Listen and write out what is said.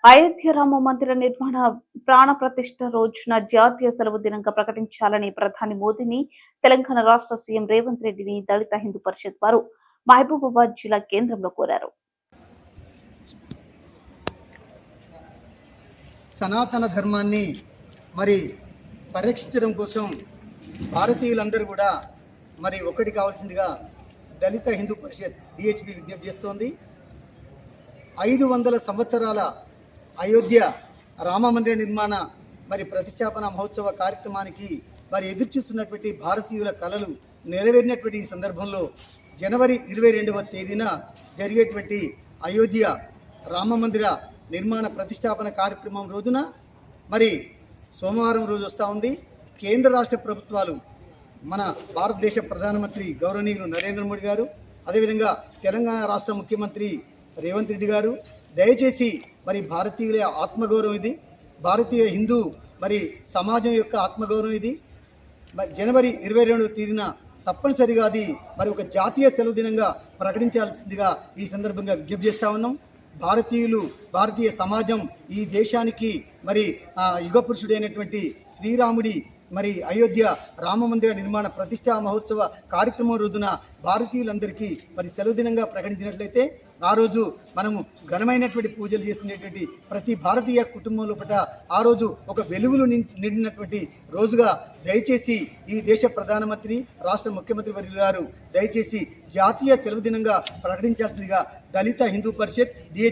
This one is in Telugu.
అయోధ్య రామ మందిర నిర్మాణ ప్రాణ ప్రతిష్ఠ రోజున జాతీయ సెలవు దినంగా ప్రకటించాలని ప్రధాని మోదీని తెలంగాణ రాష్ట్ర సీఎం రేవంత్ రెడ్డిని దళిత హిందూ పరిషత్ వారు మహబూబాబాద్ జిల్లా కేంద్రంలో కోరారు. సనాతన ధర్మాన్ని మరి పరిరక్షించడం కోసం భారతీయులందరూ కూడా మరి ఒకటి కావాల్సిందిగా దళిత హిందూ పరిషత్ డిహెచ్పి విజ్ఞప్తి చేస్తోంది. 500 సంవత్సరాల అయోధ్య రామ మందిర నిర్మాణ మరి ప్రతిష్టాపన మహోత్సవ కార్యక్రమానికి మరి ఎదురుచూస్తున్నటువంటి భారతీయుల కలలు నెరవేరినటువంటి ఈ సందర్భంలో జనవరి 22వ తేదీన జరిగేటువంటి అయోధ్య రామ మందిర నిర్మాణ ప్రతిష్టాపన కార్యక్రమం రోజున మరి సోమవారం రోజు వస్తూ ఉంది. కేంద్ర రాష్ట్ర ప్రభుత్వాలు మన భారతదేశ ప్రధానమంత్రి గౌరవనీయులు నరేంద్ర మోడీ గారు, అదేవిధంగా తెలంగాణ రాష్ట్ర ముఖ్యమంత్రి రేవంత్ రెడ్డి గారు దయచేసి మరి భారతీయుల ఆత్మగౌరవం ఇది, భారతీయ హిందూ మరి సమాజం యొక్క ఆత్మగౌరవం ఇది. మరి జనవరి 22వ తేదీన తప్పనిసరిగా అది మరి ఒక జాతీయ సెలవు దినంగా ప్రకటించాల్సిందిగా ఈ సందర్భంగా విజ్ఞప్తి చేస్తూ ఉన్నాం. భారతీయులు, భారతీయ సమాజం ఈ దేశానికి మరి యుగ పురుషుడైనటువంటి శ్రీరాముడి మరి అయోధ్య రామ మందిర నిర్మాణ ప్రతిష్టా మహోత్సవ కార్యక్రమం రోజున భారతీయులందరికీ మరి సెలవు దినంగా ప్రకటించినట్లయితే ఆ రోజు మనము ఘనమైనటువంటి పూజలు చేసుకునేటువంటి ప్రతి భారతీయ కుటుంబంలో పట్ల ఆ రోజు ఒక వెలుగులు నిండినటువంటి రోజుగా దయచేసి ఈ దేశ ప్రధానమంత్రి రాష్ట్ర ముఖ్యమంత్రి వర్యులు గారు దయచేసి జాతీయ సెలవు దినంగా ప్రకటించాల్సిందిగా దళిత హిందూ పరిషత్ డిహెచ్